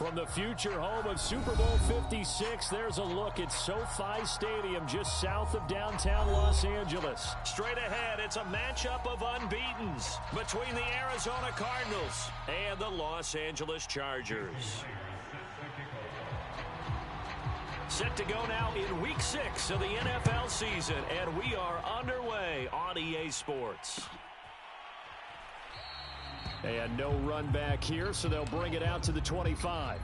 From the future home of Super Bowl 56, there's a look at SoFi Stadium just south of downtown Los Angeles. Straight ahead, it's a matchup of unbeatens between the Arizona Cardinals and the Los Angeles Chargers. Set to go now in Week 6 of the NFL season, and we are underway on EA Sports. And no run back here, so they'll bring it out to the 25.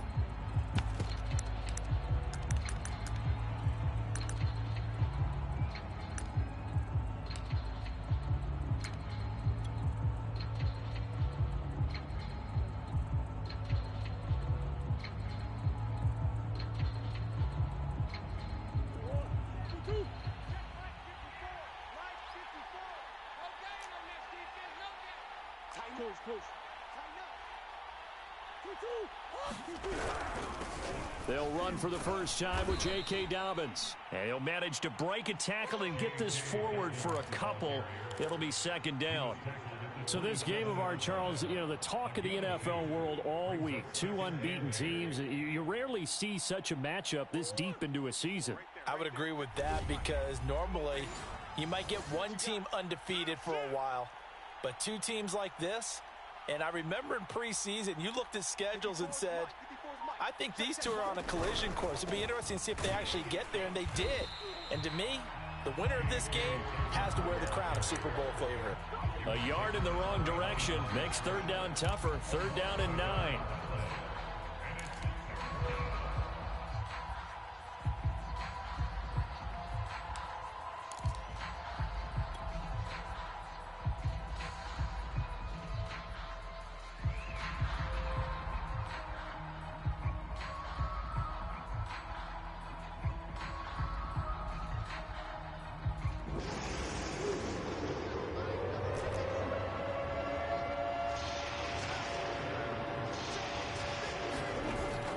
They'll run for the first time with J.K. Dobbins. And he'll manage to break a tackle and get this forward for a couple. It'll be second down. So this game of ours, Charles, you know, the talk of the NFL world all week. Two unbeaten teams. You rarely see such a matchup this deep into a season. I would agree with that because normally you might get one team undefeated for a while. But two teams like this, and I remember in preseason, you looked at schedules and said, I think these two are on a collision course. It'd be interesting to see if they actually get there, and they did. And to me, the winner of this game has to wear the crown of Super Bowl favorite. A yard in the wrong direction makes third down tougher. Third down and 9.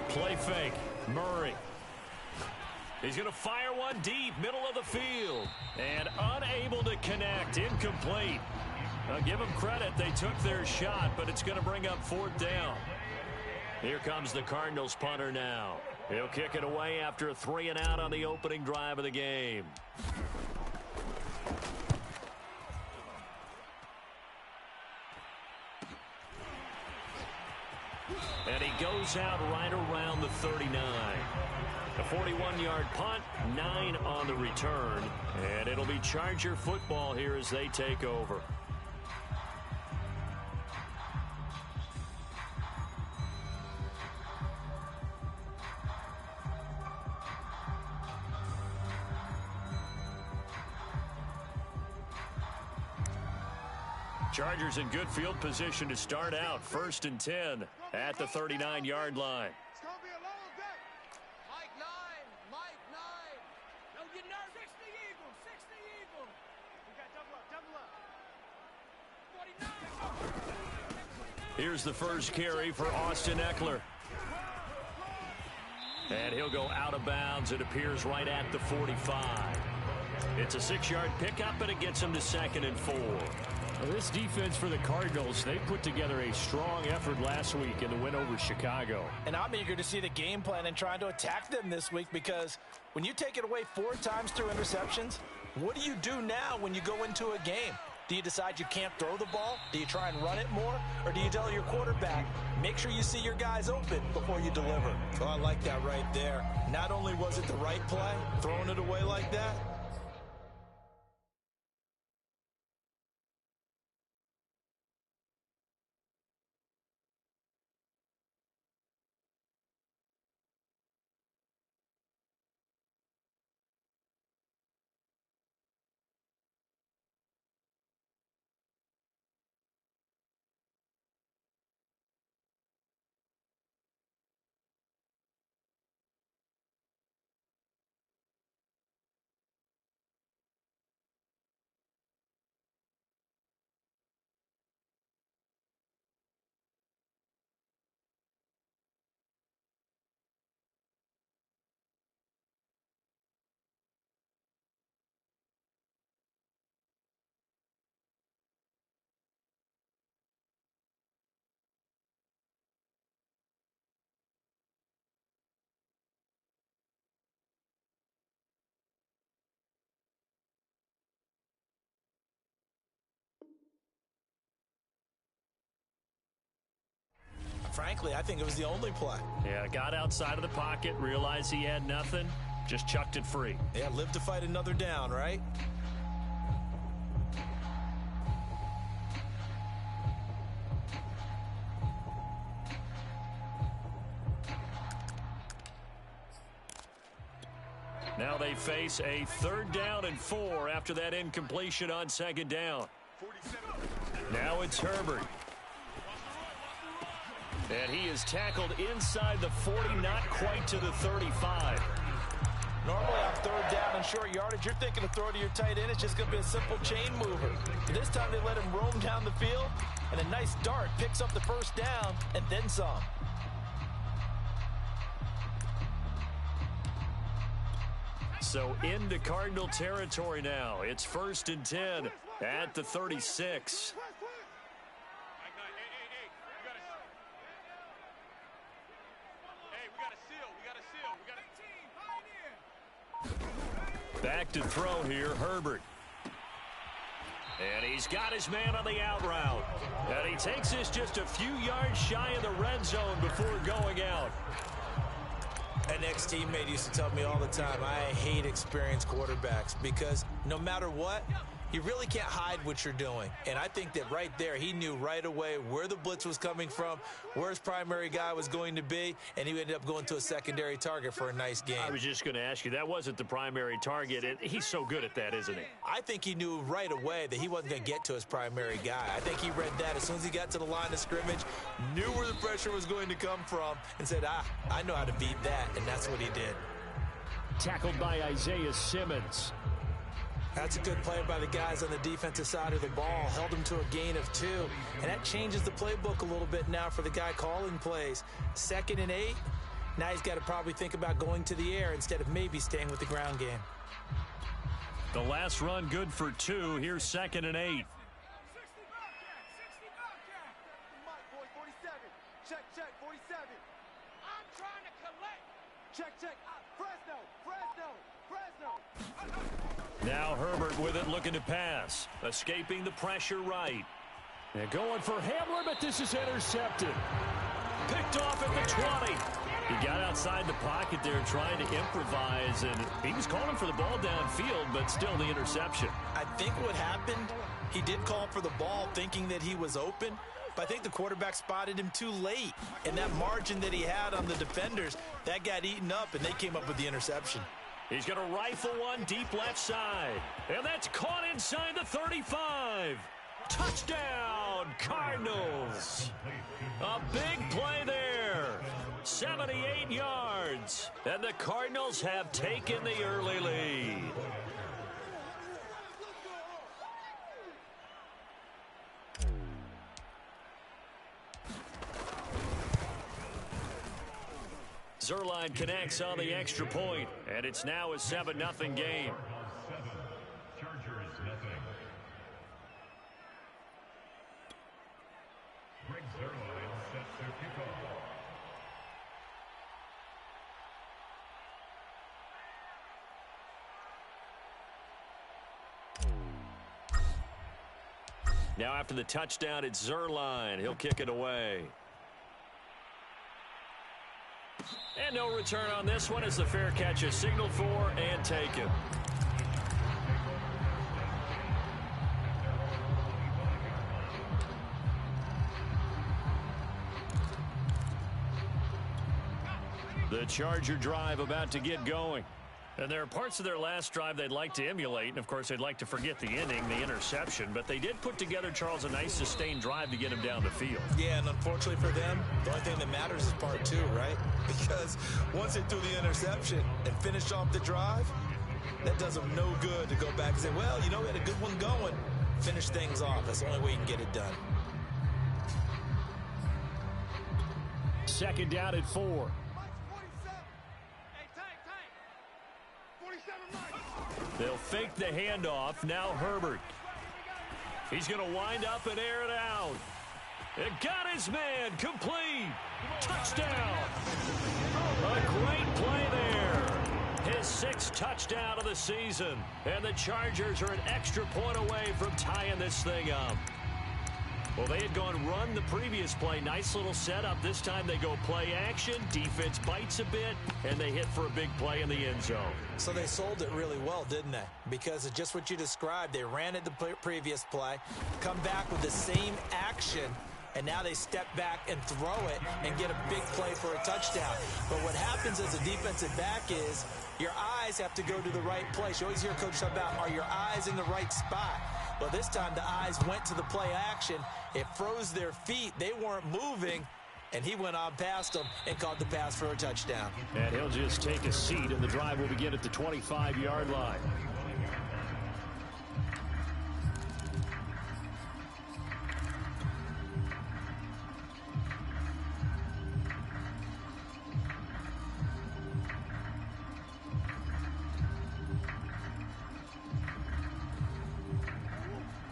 Play fake. Murray. He's going to fire one deep, middle of the field. And unable to connect. Incomplete. I'll give them credit. They took their shot, but it's going to bring up fourth down. Here comes the Cardinals punter now. He'll kick it away after a 3-and-out on the opening drive of the game. And he goes out right around the 39. A 41-yard punt, 9 on the return. And it'll be Charger football here as they take over. Chargers in good field position to start out. 1st and 10 at the 39-yard line. It's going to be a long day. Mike 9. Mike 9. Don't get nervous. 60 Eagles. 60 Eagles. We got double up. Double up. 49. Here's the first carry for Austin Eckler. And he'll go out of bounds. It appears right at the 45. It's a 6-yard pickup, and it gets him to 2nd and 4. Well, this defense for the Cardinals, they put together a strong effort last week in the win over Chicago. And I'm eager to see the game plan and trying to attack them this week because when you take it away 4 times through interceptions, what do you do now when you go into a game? Do you decide you can't throw the ball? Do you try and run it more? Or do you tell your quarterback, make sure you see your guys open before you deliver? Oh, I like that right there. Not only was it the right play, throwing it away like that, frankly, I think it was the only play. Yeah, got outside of the pocket, realized he had nothing, just chucked it free. Yeah, live to fight another down, right? Now they face a 3rd down and 4 after that incompletion on 2nd down. Now it's Herbert. And he is tackled inside the 40, not quite to the 35. Normally on 3rd down and short yardage, you're thinking of throw to your tight end. It's just going to be a simple chain mover. But this time they let him roam down the field, and a nice dart picks up the 1st down and then some. So into Cardinal territory now. It's 1st and 10 at the 36. Back to throw here, Herbert. And he's got his man on the out route. And he takes this just a few yards shy of the red zone before going out. An ex-teammate used to tell me all the time, I hate experienced quarterbacks because no matter what, you really can't hide what you're doing. And I think that right there, he knew right away where the blitz was coming from, where his primary guy was going to be, and he ended up going to a secondary target for a nice game. I was just going to ask you, that wasn't the primary target. He's so good at that, isn't he? I think he knew right away that he wasn't going to get to his primary guy. I think he read that as soon as he got to the line of scrimmage, knew where the pressure was going to come from, and said, I know how to beat that, and that's what he did. Tackled by Isaiah Simmons. That's a good play by the guys on the defensive side of the ball. Held him to a gain of 2. And that changes the playbook a little bit now for the guy calling plays. 2nd and 8. Now he's got to probably think about going to the air instead of maybe staying with the ground game. The last run good for 2. Here's 2nd and 8. Check, 47. I'm trying to collect. Check. Fresno. Now Herbert with it, looking to pass. Escaping the pressure right. And going for Hamler, but this is intercepted. Picked off at the 20. He got outside the pocket there trying to improvise, and he was calling for the ball downfield, but still the interception. I think what happened, he did call for the ball thinking that he was open, but I think the quarterback spotted him too late. And that margin that he had on the defenders, that got eaten up, and they came up with the interception. He's going to rifle one deep left side. And that's caught inside the 35. Touchdown, Cardinals. A big play there. 78 yards. And the Cardinals have taken the early lead. Zerline connects on the extra point, and it's now a 7-0 game. Now after the touchdown, it's Zerline. He'll kick it away. And no return on this one as the fair catch is signaled for and taken. The Charger drive about to get going. And there are parts of their last drive they'd like to emulate, and of course they'd like to forget the inning, the interception, but they did put together, Charles, a nice sustained drive to get him down the field. Yeah, and unfortunately for them, the only thing that matters is part 2, right? Because once they threw the interception and finished off the drive, that does them no good to go back and say, well, you know, we had a good one going. Finish things off. That's the only way you can get it done. 2nd down at 4. They'll fake the handoff. Now Herbert. He's going to wind up and air it out. It got his man. Complete. Touchdown. A great play there. His 6th touchdown of the season. And the Chargers are an extra point away from tying this thing up. Well, they had gone run the previous play. Nice little setup. This time they go play action. Defense bites a bit, and they hit for a big play in the end zone. So they sold it really well, didn't they? Because of just what you described. They ran it the previous play, come back with the same action, and now they step back and throw it and get a big play for a touchdown. But what happens as a defensive back is your eyes have to go to the right place. You always hear Coach talk about, are your eyes in the right spot? Well, this time the eyes went to the play action. It froze their feet. They weren't moving, and he went on past them and caught the pass for a touchdown. And he'll just take a seat, and the drive will begin at the 25-yard line.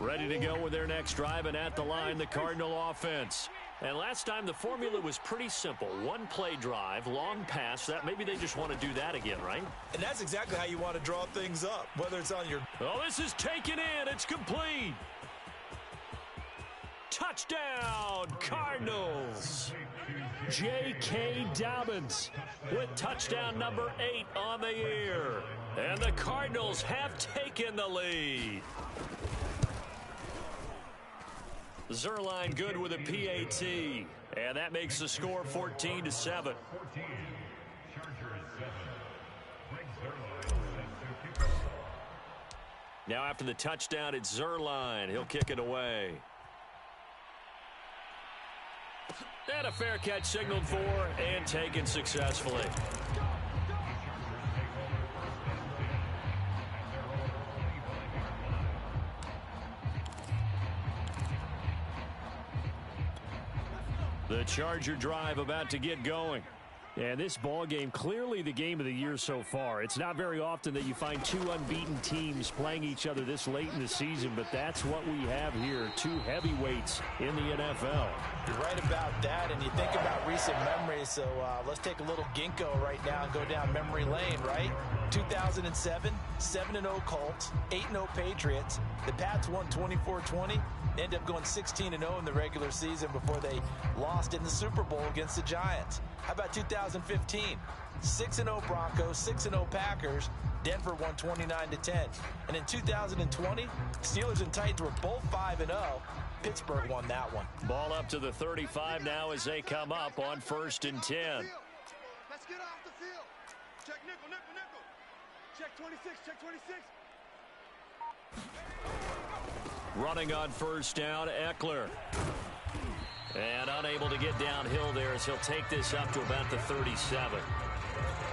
Ready to go with their next drive, and at the line, the Cardinal offense. And last time, the formula was pretty simple. One play drive, long pass. That maybe they just want to do that again, right? And that's exactly how you want to draw things up, whether it's on your... Oh, this is taken in. It's complete. Touchdown, Cardinals. J.K. Dobbins with touchdown number 8 on the year. And the Cardinals have taken the lead. Zerline good with a PAT, and that makes the score 14-7. Now after the touchdown, it's Zerline. He'll kick it away. And a fair catch signaled for and taken successfully. The Charger drive about to get going. And this ball game, clearly the game of the year so far. It's not very often that you find two unbeaten teams playing each other this late in the season, but that's what we have here, two heavyweights in the NFL. You're right about that, and you think about recent memories, so let's take a little ginkgo right now and go down memory lane, right? 2007, 7-0 Colts, 8-0 Patriots. The Pats won 24-20. They ended up going 16-0 in the regular season before they lost in the Super Bowl against the Giants. How about 2015? 6-0 Broncos, 6-0 Packers. Denver won 29-10. And in 2020, Steelers and Titans were both 5-0. Pittsburgh won that one. Ball up to the 35 now as they come up on 1st and 10. Let's get off the field. Check nickel, nickel, nickel. Check 26, check 26. Running on 1st down, Eckler. And unable to get downhill there as he'll take this up to about the 37.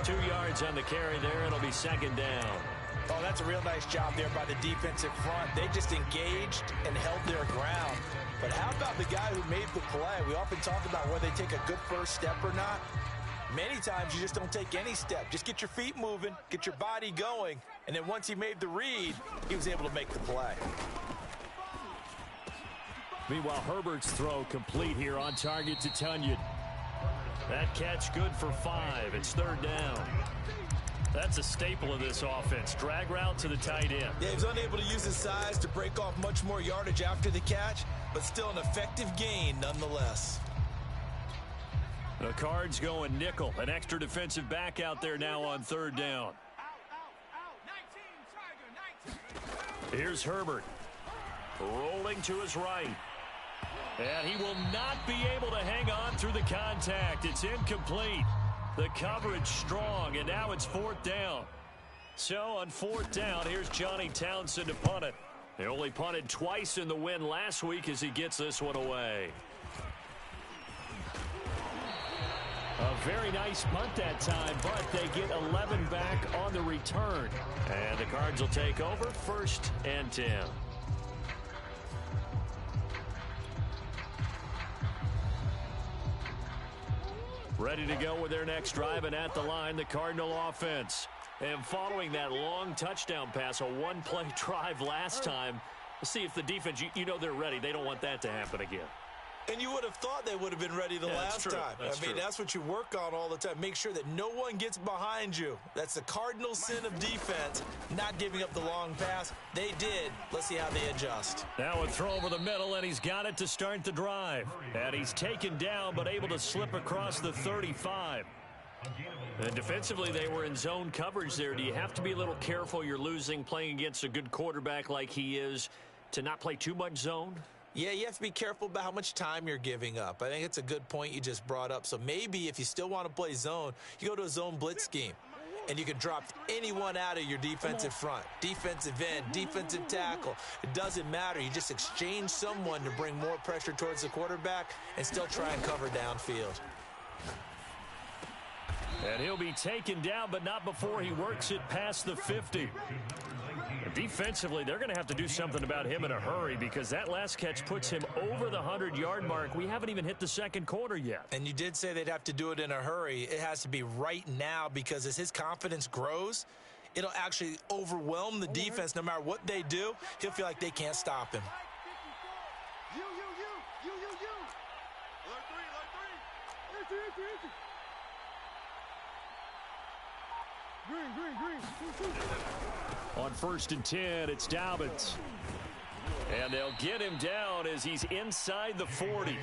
2 yards on the carry there. It'll be 2nd down. Oh, that's a real nice job there by the defensive front. They just engaged and held their ground. But how about the guy who made the play? We often talk about whether they take a good first step or not. Many times you just don't take any step. Just get your feet moving, get your body going, and then once he made the read, he was able to make the play. Meanwhile, Herbert's throw complete here on target to Tunyon. That catch good for 5. It's 3rd down. That's a staple of this offense. Drag route to the tight end. Yeah, he was unable to use his size to break off much more yardage after the catch, but still an effective gain nonetheless. The Cards going nickel. An extra defensive back out there now on 3rd down. Out, 19, Tiger, 19. Here's Herbert. Rolling to his right. And he will not be able to hang on through the contact. It's incomplete. The coverage strong, and now it's 4th down. So on 4th down, here's Johnny Townsend to punt it. He only punted twice in the win last week as he gets this one away. A very nice punt that time, but they get 11 back on the return. And the Cards will take over 1st and 10. Ready to go with their next drive, and at the line, the Cardinal offense. And following that long touchdown pass, a one-play drive last time, let's see if the defense, you know they're ready. They don't want that to happen again. And you would have thought they would have been ready the last time. I mean, that's what you work on all the time. Make sure that no one gets behind you. That's the cardinal sin of defense, not giving up the long pass. They did. Let's see how they adjust. Now a throw over the middle, and he's got it to start the drive. And he's taken down, but able to slip across the 35. And defensively, they were in zone coverage there. Do you have to be a little careful? You're losing, playing against a good quarterback like he is, to not play too much zone? Yeah, you have to be careful about how much time you're giving up. I think it's a good point you just brought up. So maybe if you still want to play zone, you go to a zone blitz scheme, and you can drop anyone out of your defensive front, defensive end, defensive tackle. It doesn't matter. You just exchange someone to bring more pressure towards the quarterback and still try and cover downfield. And he'll be taken down, but not before he works it past the 50. Defensively, they're going to have to do something about him in a hurry because that last catch puts him over the 100-yard mark. We haven't even hit the second quarter yet. And you did say they'd have to do it in a hurry. It has to be right now because as his confidence grows, it'll actually overwhelm the defense. No matter what they do, he'll feel like they can't stop him. You. Alert three. Green. On 1st and 10, it's Dobbins. And they'll get him down as he's inside the 40.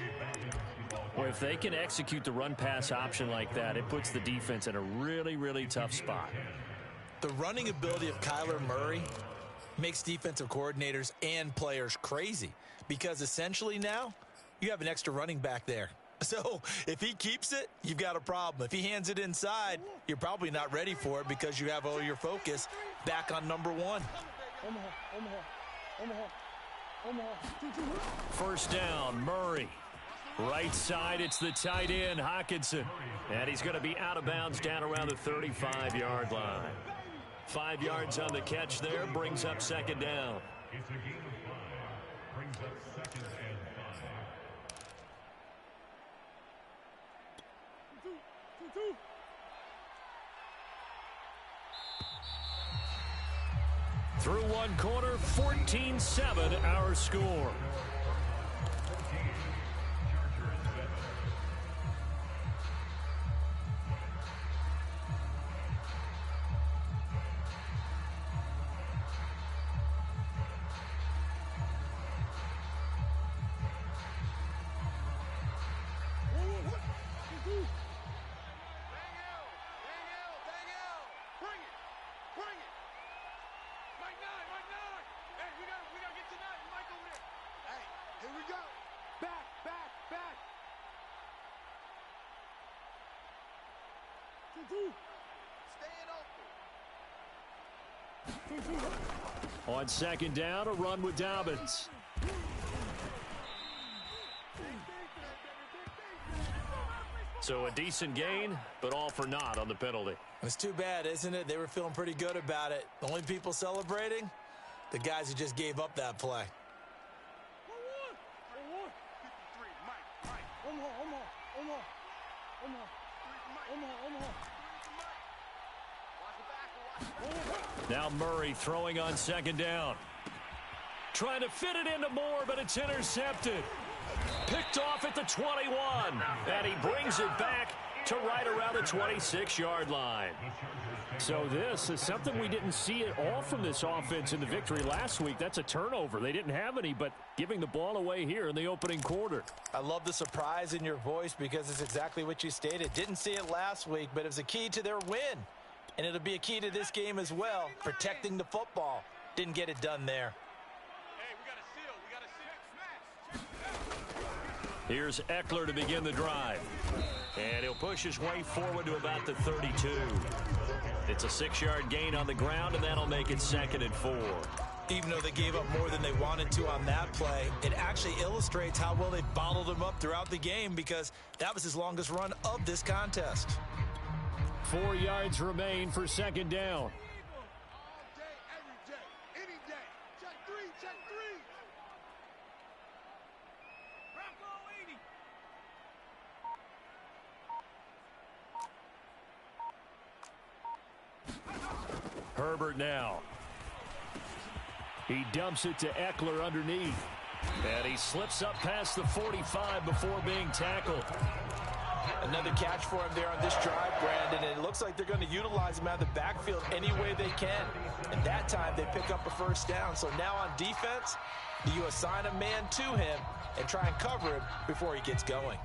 Well, if they can execute the run-pass option like that, it puts the defense in a really, really tough spot. The running ability of Kyler Murray makes defensive coordinators and players crazy because essentially now you have an extra running back there. So if he keeps it, you've got a problem. If he hands it inside, you're probably not ready for it because you have all your focus back on number one. Omaha. 1st down, Murray. Right side, it's the tight end, Hockenson. And he's going to be out of bounds down around the 35-yard line. 5 yards on the catch there, brings up 2nd down. It's a gain of 5. Brings up 2nd and 5. Through one quarter, 14-7 our score. On 2nd down, a run with Dobbins. So a decent gain, but all for naught on the penalty. It's too bad, isn't it? They were feeling pretty good about it. The only people celebrating, the guys who just gave up that play. Now Murray throwing on 2nd down. Trying to fit it into Moore, but it's intercepted. Picked off at the 21. And he brings it back to right around the 26-yard line. So this is something we didn't see at all from this offense in the victory last week. That's a turnover. They didn't have any, but giving the ball away here in the opening quarter. I love the surprise in your voice because it's exactly what you stated. Didn't see it last week, but it was a key to their win. And it'll be a key to this game as well, protecting the football. Didn't get it done there. Hey, we got a seal. Here's Eckler to begin the drive. And he'll push his way forward to about the 32. It's a 6-yard gain on the ground, and that'll make it 2nd and 4. Even though they gave up more than they wanted to on that play, it actually illustrates how well they bottled him up throughout the game because that was his longest run of this contest. 4 yards remain for 2nd down. All day, every day, any day. Check three. Bravo 80. Herbert now. He dumps it to Eckler underneath. And he slips up past the 45 before being tackled. Another catch for him there on this drive, Brandon, and it looks like they're going to utilize him out of the backfield any way they can. And that time, they pick up a first down. So now on defense, do you assign a man to him and try and cover him before he gets going?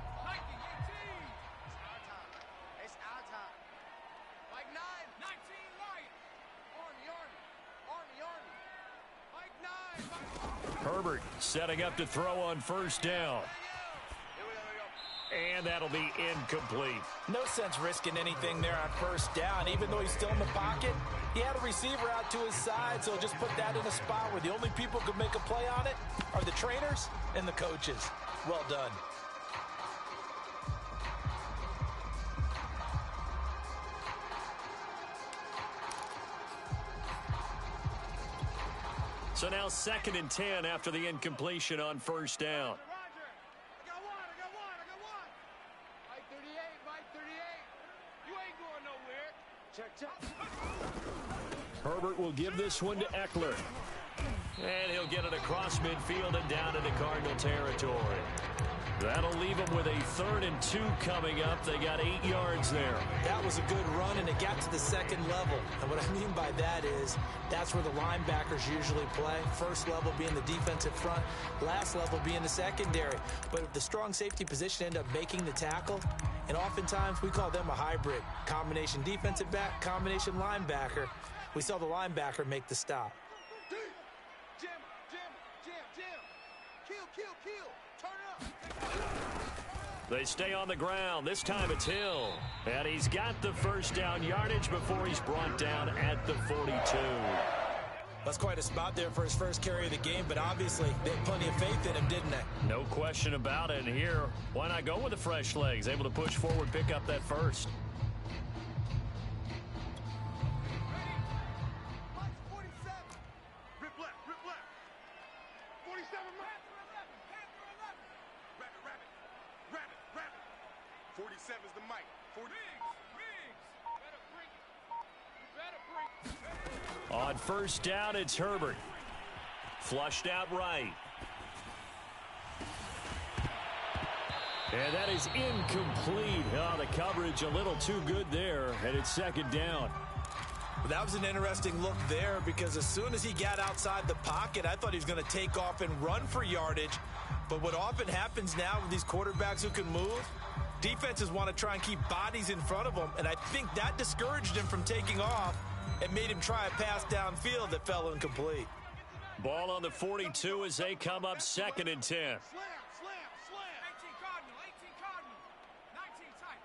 It's our time. Mike 9, 19 Lion. Army. Mike 9. Herbert setting up to throw on first down. And that'll be incomplete. No sense risking anything there on first down. Even though he's still in the pocket, he had a receiver out to his side, so just put that in a spot where the only people who can make a play on it are the trainers and the coaches. Well done. So now 2nd and 10 after the incompletion on first down. Roger. I got one. Mike 38. You ain't going nowhere. Check. Herbert will give this one to Eckler. And he'll get it across midfield and down into Cardinal territory. That'll leave them with a 3rd and 2 coming up. They got 8 yards there. That was a good run, and it got to the 2nd level. And what I mean by that is that's where the linebackers usually play. First level being the defensive front, last level being the secondary. But if the strong safety position end up making the tackle, and oftentimes we call them a hybrid. Combination defensive back, combination linebacker. We saw the linebacker make the stop. Jim. Kill. Turn it up. They stay on the ground. This time it's Hill. And he's got the first down yardage before he's brought down at the 42. That's quite a spot there for his first carry of the game, but obviously they had plenty of faith in him, didn't they? No question about it. And here, why not go with the fresh legs? Able to push forward, pick up that first. Mike 47. Rip left. 47 Mike. Rabbit. 47 is the mic. 40. Riggs. Better bring it. On first down, it's Herbert. Flushed out right. And that is incomplete. Oh, the coverage a little too good there, and it's 2nd down. That was an interesting look there because as soon as he got outside the pocket, I thought he was going to take off and run for yardage. But what often happens now with these quarterbacks who can move, defenses want to try and keep bodies in front of them, and I think that discouraged him from taking off and made him try a pass downfield that fell incomplete. Ball on the 42 as they come up 2nd and 10. Slam. 18 Cardinal. 19 tight.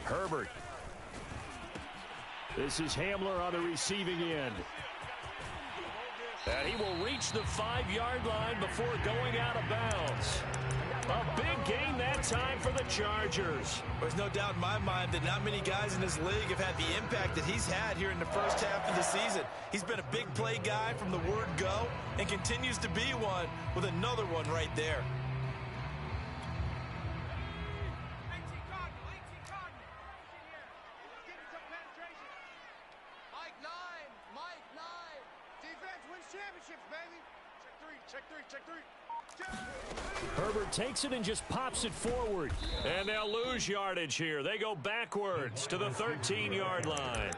Herbert. This is Hamler on the receiving end. And he will reach the 5-yard line before going out of bounds. A big gain that time for the Chargers. There's no doubt in my mind that not many guys in this league have had the impact that he's had here in the first half of the season. He's been a big play guy from the word go and continues to be one with another one right there. 18 Cardinal. Getting some penetration. Mike 9. Defense wins championships, baby. Check three. Herbert takes it and just pops it forward. And they'll lose yardage here. They go backwards to the 13-yard line.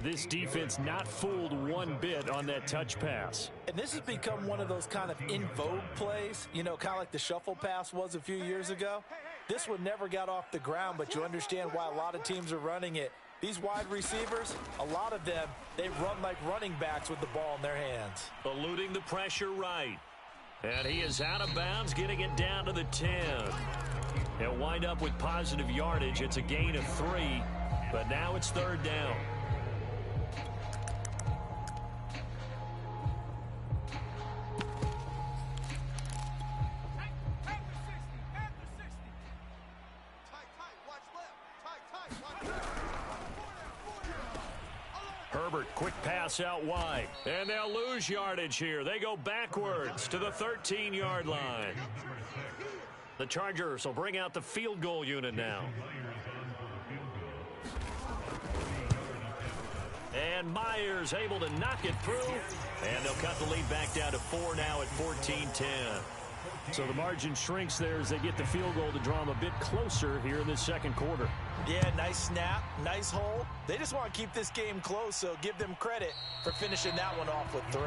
This defense not fooled one bit on that touch pass. And this has become one of those kind of in vogue plays, you know, kind of like the shuffle pass was a few years ago. This one never got off the ground, but you understand why a lot of teams are running it. These wide receivers, a lot of them, they run like running backs with the ball in their hands. Eluding the pressure right. And he is out of bounds, getting it down to the 10. He'll wind up with positive yardage. It's a gain of 3, but now it's 3rd down. Herbert, quick pass out wide. And they'll lose yardage here. They go backwards to the 13-yard line. The Chargers will bring out the field goal unit now. And Myers able to knock it through. And they'll cut the lead back down to 4 now at 14-10. So the margin shrinks there as they get the field goal to draw them a bit closer here in this second quarter. Yeah, nice snap, nice hole. They just want to keep this game close, so give them credit for finishing that one off with 3.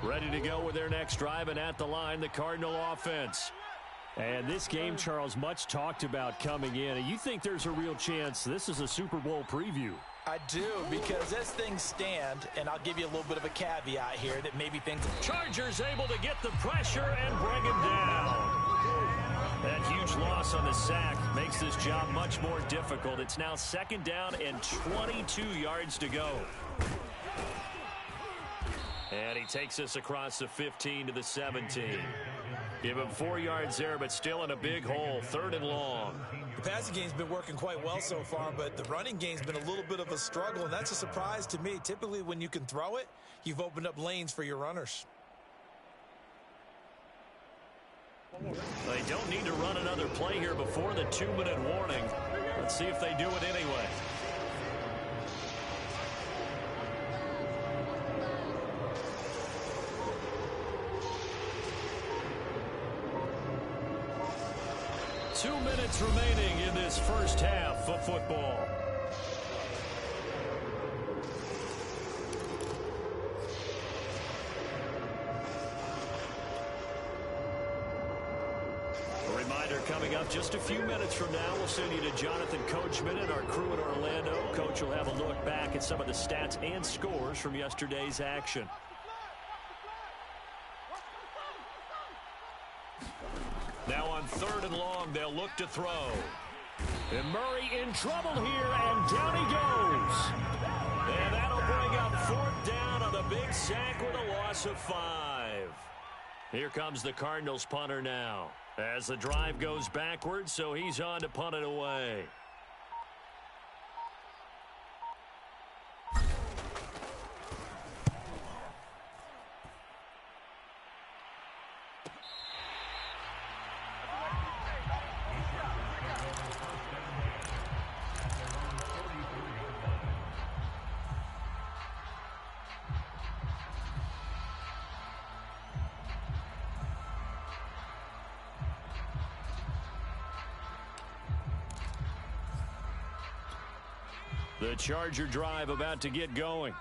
Ready to go with their next drive, and at the line, the Cardinal offense. And this game, Charles, much talked about coming in. And you think there's a real chance this is a Super Bowl preview? I do, because as things stand, and I'll give you a little bit of a caveat here that maybe things... Chargers able to get the pressure and bring him down. That huge loss on the sack makes this job much more difficult. It's now 2nd down and 22 yards to go. And he takes us across the 15 to the 17. Give him 4 yards there, but still in a big hole. 3rd and long. The passing game's been working quite well so far, but the running game's been a little bit of a struggle, and that's a surprise to me. Typically, when you can throw it, you've opened up lanes for your runners. They don't need to run another play here before the 2-minute warning. Let's see if they do it anyway. Two minutes remaining in this first half of football. A reminder coming up just a few minutes from now, we'll send you to Jonathan Coachman and our crew in Orlando. Coach will have a look back at some of the stats and scores from yesterday's action. Now on 3rd and long, they'll look to throw. And Murray in trouble here, and down he goes. And that'll bring up 4th down on the big sack with a loss of 5. Here comes the Cardinals punter now. As the drive goes backwards, so he's on to punt it away. The Charger drive about to get going.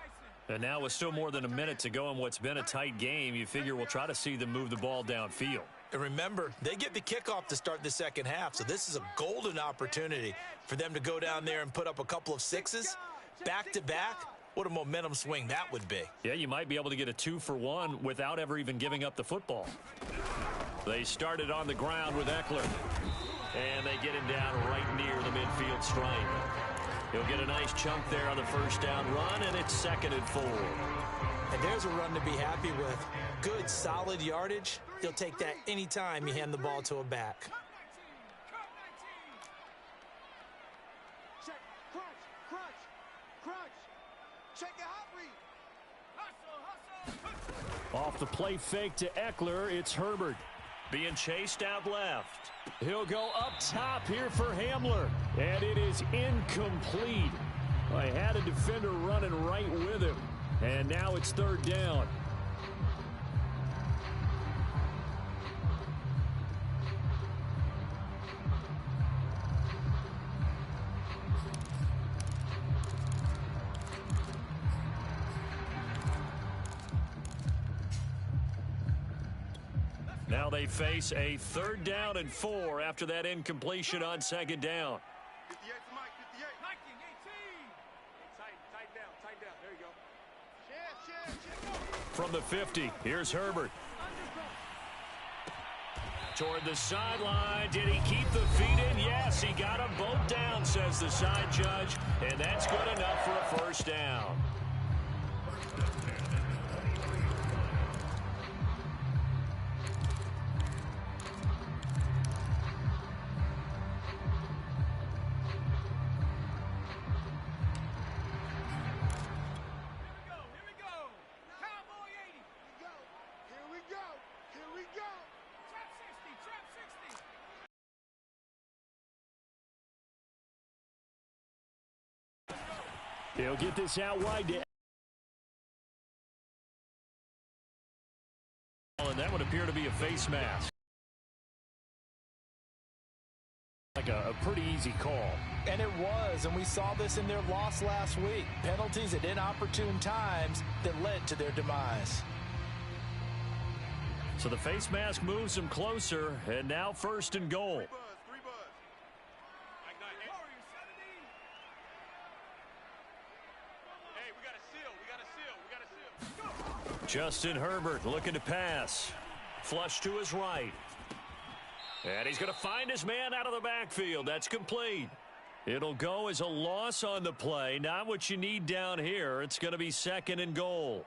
And now with still more than a minute to go in what's been a tight game, you figure we'll try to see them move the ball downfield. And remember, they get the kickoff to start the second half, so this is a golden opportunity for them to go down there and put up a couple of 6s back-to-back. What a momentum swing that would be. Yeah, you might be able to get a 2-for-1 without ever even giving up the football. They started on the ground with Eckler. And they get him down right near the midfield stripe. He'll get a nice chunk there on the first down run, and it's 2nd and 4. And there's a run to be happy with. Good, solid yardage. He'll take that anytime you hand the ball to a back. Check, crunch. Check your hot read. Hustle. Off the play fake to Eckler, it's Herbert. Being chased out left. He'll go up top here for Hamler. And it is incomplete. I had a defender running right with him. And now it's 3rd down. Now they face a 3rd down and 4 after that incompletion on 2nd down. 58 to Mike, 58. Mike, 18. Tight down. There you go. Share. From the 50, here's Herbert. Toward the sideline. Did he keep the feet in? Yes, he got them both down, says the side judge. And that's good enough for a 1st down. He'll get this out wide to... And that would appear to be a face mask. Like a pretty easy call. And it was, and we saw this in their loss last week. Penalties at inopportune times that led to their demise. So the face mask moves them closer, and now 1st and goal. Justin Herbert looking to pass. Flush to his right. And he's going to find his man out of the backfield. That's complete. It'll go as a loss on the play. Not what you need down here. It's going to be 2nd and goal.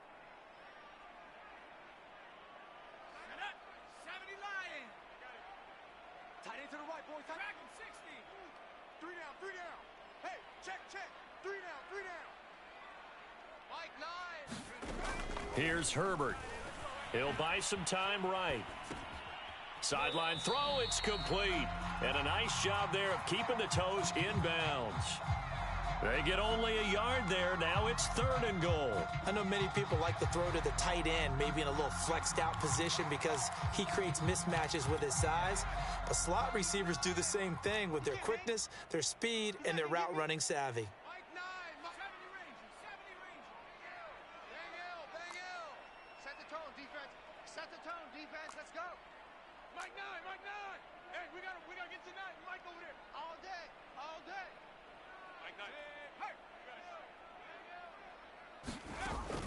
Here's Herbert. He'll buy some time right. Sideline throw, it's complete. And a nice job there of keeping the toes inbounds. They get only a yard there. Now it's 3rd and goal. I know many people like to throw to the tight end, maybe in a little flexed out position because he creates mismatches with his size. But slot receivers do the same thing with their quickness, their speed, and their route running savvy.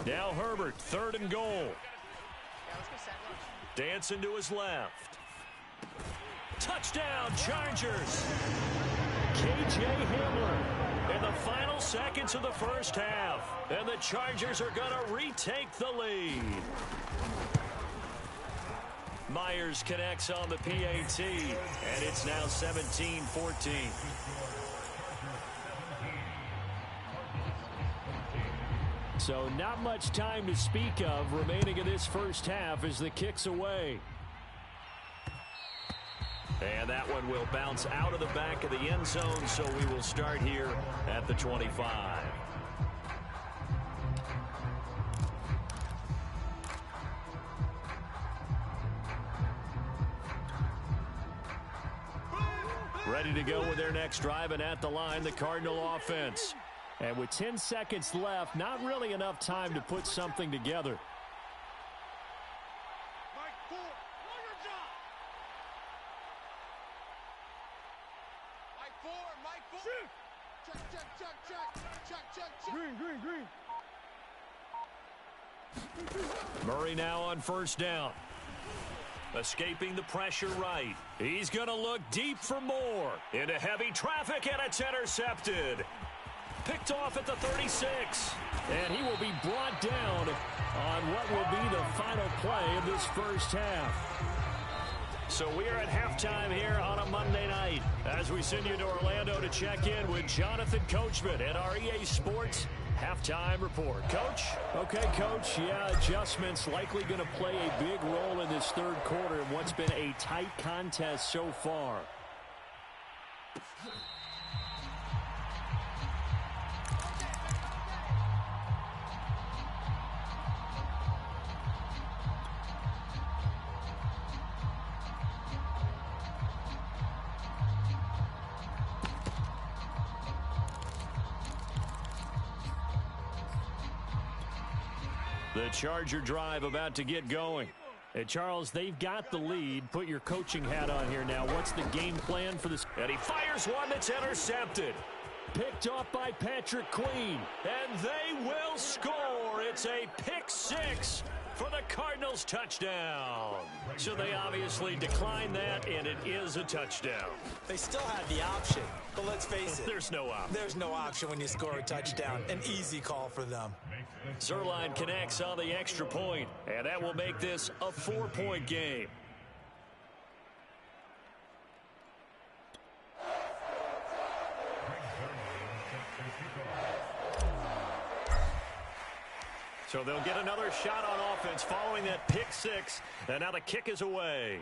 Now Herbert, 3rd and goal. Dancing to his left. Touchdown, Chargers. K.J. Hamler in the final seconds of the first half. And the Chargers are going to retake the lead. Myers connects on the PAT, and it's now 17-14. So not much time to speak of remaining in this first half as the kick's away. And that one will bounce out of the back of the end zone, so we will start here at the 25. Ready to go with their next drive, and at the line, the Cardinal offense. And with 10 seconds left, not really enough time to put something together. Murray now on 1st down. Escaping the pressure right. He's going to look deep for more. Into heavy traffic, and it's intercepted. Picked off at the 36. And he will be brought down on what will be the final play of this first half. So we are at halftime here on a Monday night as we send you to Orlando to check in with Jonathan Coachman at our EA Sports Halftime Report. Coach? Okay, Coach. Yeah, adjustments likely going to play a big role in this 3rd quarter in what's been a tight contest so far. The Charger drive about to get going. And Charles, they've got the lead. Put your coaching hat on here now. What's the game plan for this? And he fires one that's intercepted. Picked off by Patrick Queen. And they will score. It's a pick 6 for the Cardinals touchdown. So they obviously declined that, and it is a touchdown. They still had the option, but let's face it. There's no option. There's no option when you score a touchdown. An easy call for them. Zerline connects on the extra point, and that will make this a 4-point game. So they'll get another shot on offense following that pick 6, and now the kick is away.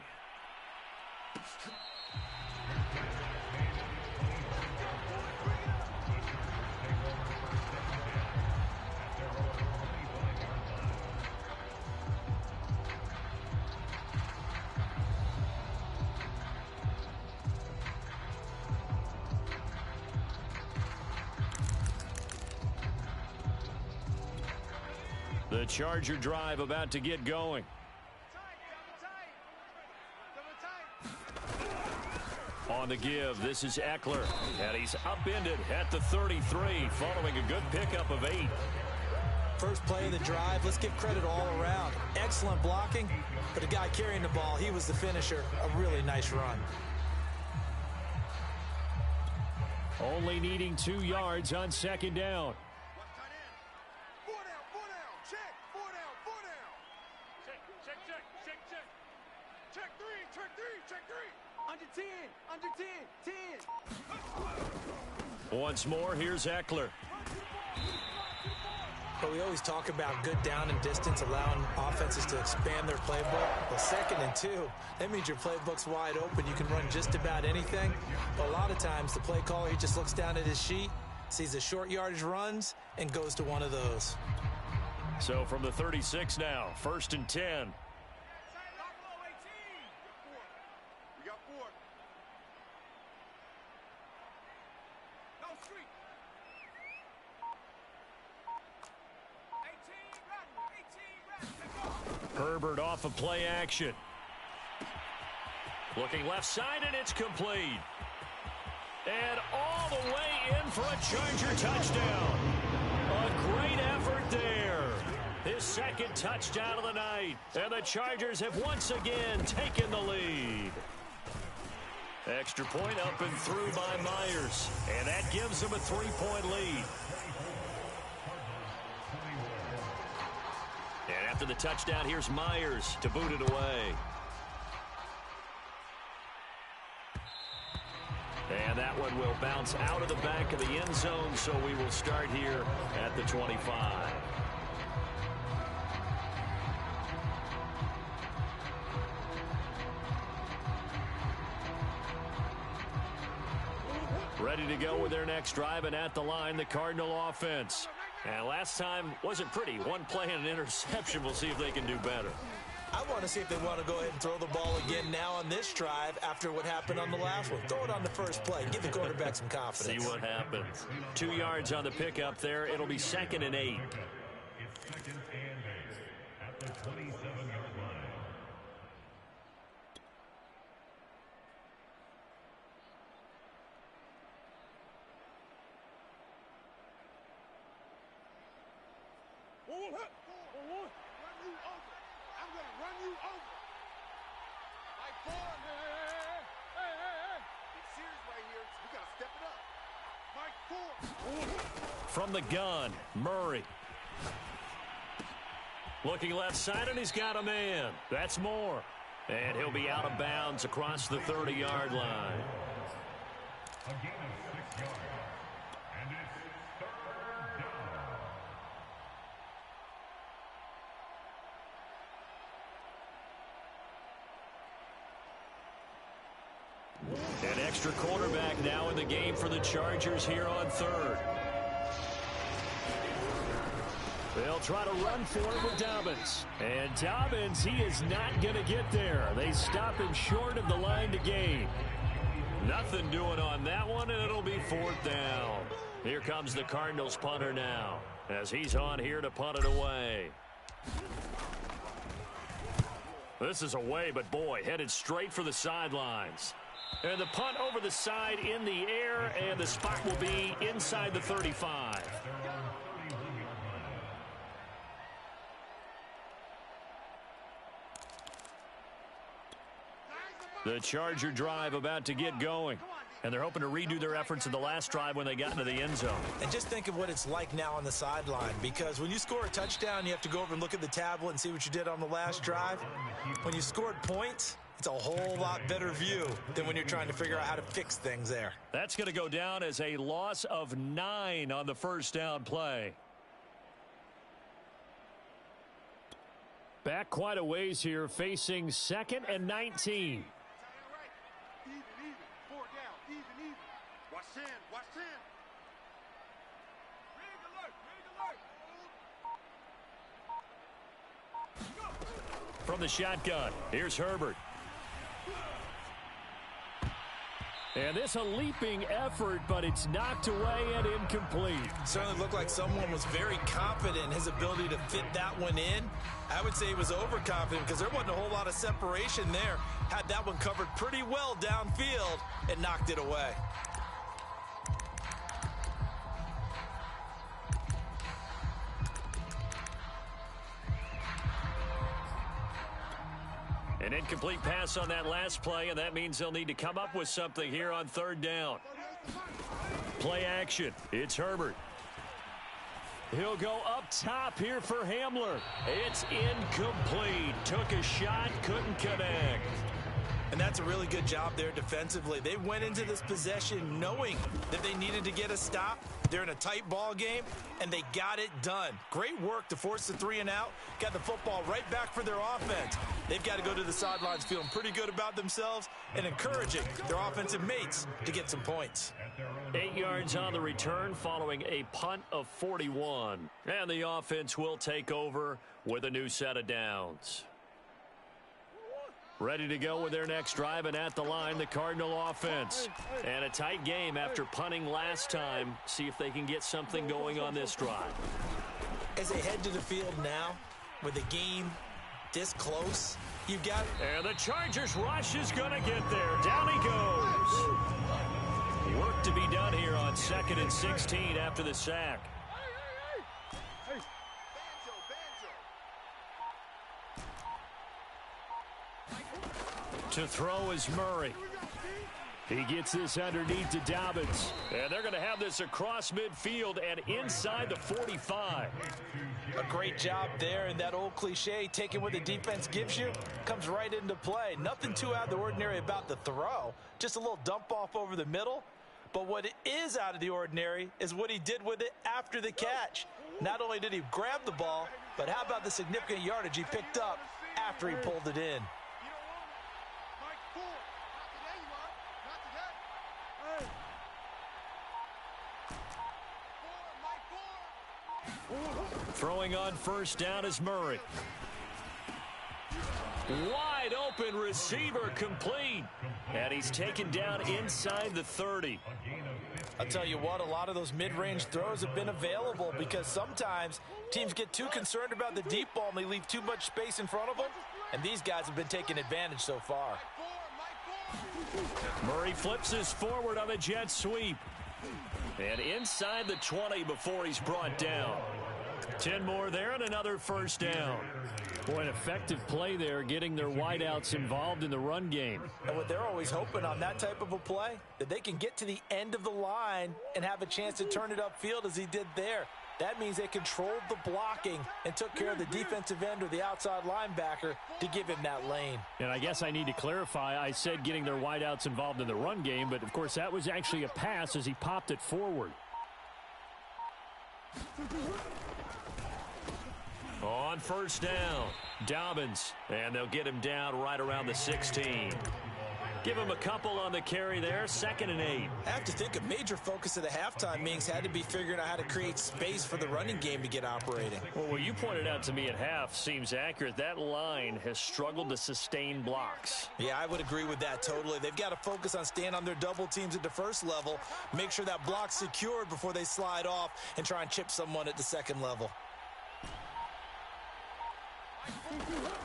The Charger drive about to get going. On the give, this is Eckler, and he's upended at the 33, following a good pickup of 8. First play of the drive, let's give credit all around. Excellent blocking, but the guy carrying the ball, he was the finisher. A really nice run. Only needing 2 yards on second down. Under 10. Once more, here's Eckler. But we always talk about good down and distance, allowing offenses to expand their playbook. Well, 2nd and 2, that means your playbook's wide open. You can run just about anything. But a lot of times, the play caller, he just looks down at his sheet, sees the short yardage runs, and goes to one of those. So from the 36 now, 1st and 10. Herbert off of play action. Looking left side, and it's complete. And all the way in for a Charger touchdown. A great effort there. His 2nd touchdown of the night. And the Chargers have once again taken the lead. Extra point up and through by Myers. And that gives them a 3-point lead. And after the touchdown, here's Myers to boot it away. And that one will bounce out of the back of the end zone, so we will start here at the 25. Ready to go with their next drive, and at the line, the Cardinal offense. And last time wasn't pretty. One play and an interception. We'll see if they can do better. I want to see if they want to go ahead and throw the ball again now on this drive after what happened on the last one. Throw it on the first play. Give the quarterback some confidence. See what happens. 2 yards on the pickup there. It'll be 2nd and 8. It's 2nd and 8 at the 27-yard line. I'm going to run you over. Like 4. Hey. It's serious right here. We got to step it up. Mike 4. From the gun, Murray. Looking left side, and he's got a man. That's Moore. And he'll be out of bounds across the 30-yard line. A gain of 6 yards. And it's 3rd down. An extra quarterback now in the game for the Chargers here on 3rd. They'll try to run for it with Dobbins. And Dobbins, he is not going to get there. They stop him short of the line to gain. Nothing doing on that one, and it'll be 4th down. Here comes the Cardinals punter now, as he's on here to punt it away. This is away, but boy, headed straight for the sidelines. And the punt over the side in the air, and the spot will be inside the 35. The Charger drive about to get going. And they're hoping to redo their efforts in the last drive when they got into the end zone. And just think of what it's like now on the sideline, because when you score a touchdown, you have to go over and look at the tablet and see what you did on the last drive. When you scored points, it's a whole lot better view than when you're trying to figure out how to fix things there. That's going to go down as a loss of 9 on the first down play. Back quite a ways here, facing 2nd and 19. Even. 4 down. Even. Watch 10. Watch 10. Rig alert. From the shotgun, here's Herbert. And this a leaping effort, but it's knocked away and incomplete. Certainly looked like someone was very confident in his ability to fit that one in. I would say he was overconfident because there wasn't a whole lot of separation there. Had that one covered pretty well downfield and knocked it away. An incomplete pass on that last play, and that means they'll need to come up with something here on third down. Play action. It's Herbert. He'll go up top here for Hamler. It's incomplete. Took a shot, couldn't connect. And that's a really good job there defensively. They went into this possession knowing that they needed to get a stop. They're in a tight ball game, and they got it done. Great work to force the 3 and out. Got the football right back for their offense. They've got to go to the sidelines feeling pretty good about themselves and encouraging their offensive mates to get some points. 8 yards on the return following a punt of 41. And the offense will take over with a new set of downs. Ready to go with their next drive, and at the line, the Cardinal offense. And a tight game after punting last time. See if they can get something going on this drive. As they head to the field now, with the game this close, you've got... And the Chargers rush is going to get there. Down he goes. Work to be done here on 2nd and 16 after the sack. To throw is Murray. He gets this underneath to Dobbins. And they're going to have this across midfield and inside the 45. A great job there, and that old cliche, taking what the defense gives you, comes right into play. Nothing too out of the ordinary about the throw. Just a little dump off over the middle. But what is out of the ordinary is what he did with it after the catch. Not only did he grab the ball, but how about the significant yardage he picked up after he pulled it in. Throwing on first down is Murray. Wide open receiver complete. And he's taken down inside the 30. I'll tell you what, a lot of those mid-range throws have been available because sometimes teams get too concerned about the deep ball and they leave too much space in front of them. And these guys have been taking advantage so far. Murray flips his forward on the jet sweep. And inside the 20 before he's brought down. 10 more there and another first down. Boy, an effective play there, getting their wideouts involved in the run game. And what they're always hoping on that type of a play, that they can get to the end of the line and have a chance to turn it upfield as he did there. That means they controlled the blocking and took care of the defensive end or the outside linebacker to give him that lane. And I guess I need to clarify, I said getting their wideouts involved in the run game, but of course that was actually a pass as he popped it forward. On first down, Dobbins, and they'll get him down right around the 16. Give him a couple on the carry there, 2nd and 8. I have to think a major focus of the halftime meetings had to be figuring out how to create space for the running game to get operating. Well, what you pointed out to me at half seems accurate. That line has struggled to sustain blocks. Yeah, I would agree with that totally. They've got to focus on staying on their double teams at the first level, make sure that block's secured before they slide off and try and chip someone at the second level.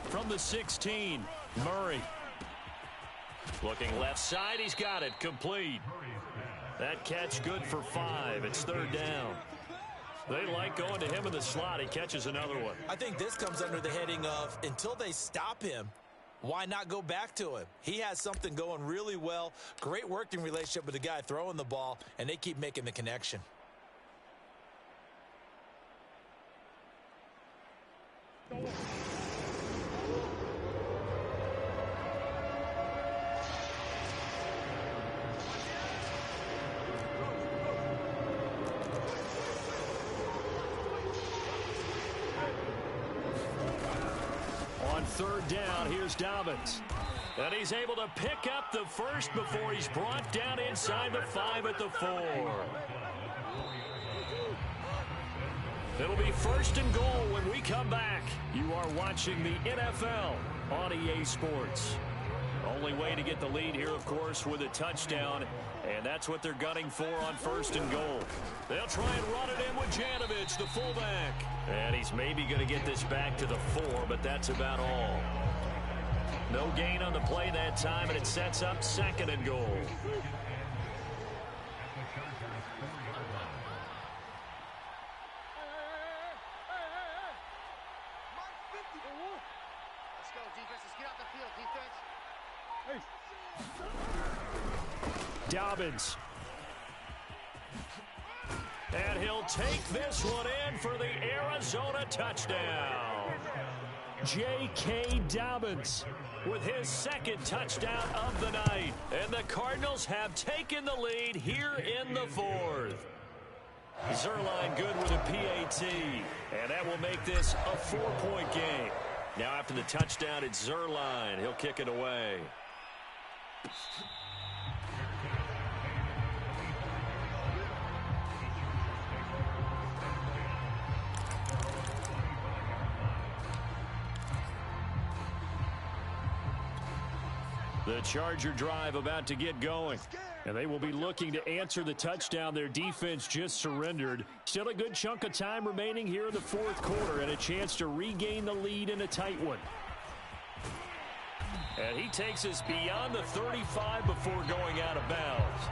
From the 16, Murray. Looking left side, he's got it, complete. That catch good for 5. It's 3rd down. They like going to him in the slot. He catches another one. I think this comes under the heading of, until they stop him, why not go back to him? He has something going really well. Great working relationship with the guy throwing the ball, and they keep making the connection. On 3rd down, here's Dobbins. And he's able to pick up the first before he's brought down inside the 5 at the 4. It'll be 1st and goal when we come back. You are watching the NFL on EA Sports. Only way to get the lead here, of course, with a touchdown, and that's what they're gunning for on 1st and goal. They'll try and run it in with Janovich, the fullback. And he's maybe going to get this back to the 4, but that's about all. No gain on the play that time, and it sets up 2nd and goal. Dobbins. And he'll take this one in for the Arizona touchdown. J.K. Dobbins with his 2nd touchdown of the night. And the Cardinals have taken the lead here in the 4th. Zerline good with a PAT. And that will make this a 4-point game. Now after the touchdown, it's Zerline. He'll kick it away. The Charger drive about to get going. And they will be looking to answer the touchdown their defense just surrendered. Still a good chunk of time remaining here in the 4th quarter and a chance to regain the lead in a tight one. And he takes us beyond the 35 before going out of bounds.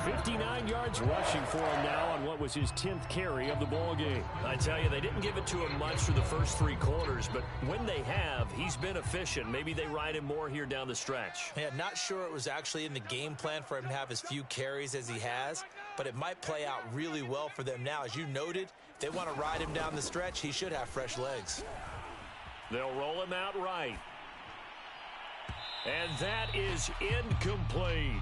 59 yards rushing for him now on what was his 10th carry of the ball game. I tell you, they didn't give it to him much for the first 3 quarters, but when they have, he's been efficient. Maybe they ride him more here down the stretch. Yeah, not sure it was actually in the game plan for him to have as few carries as he has, but it might play out really well for them now. As you noted, if they want to ride him down the stretch, he should have fresh legs. They'll roll him out right. And that is incomplete.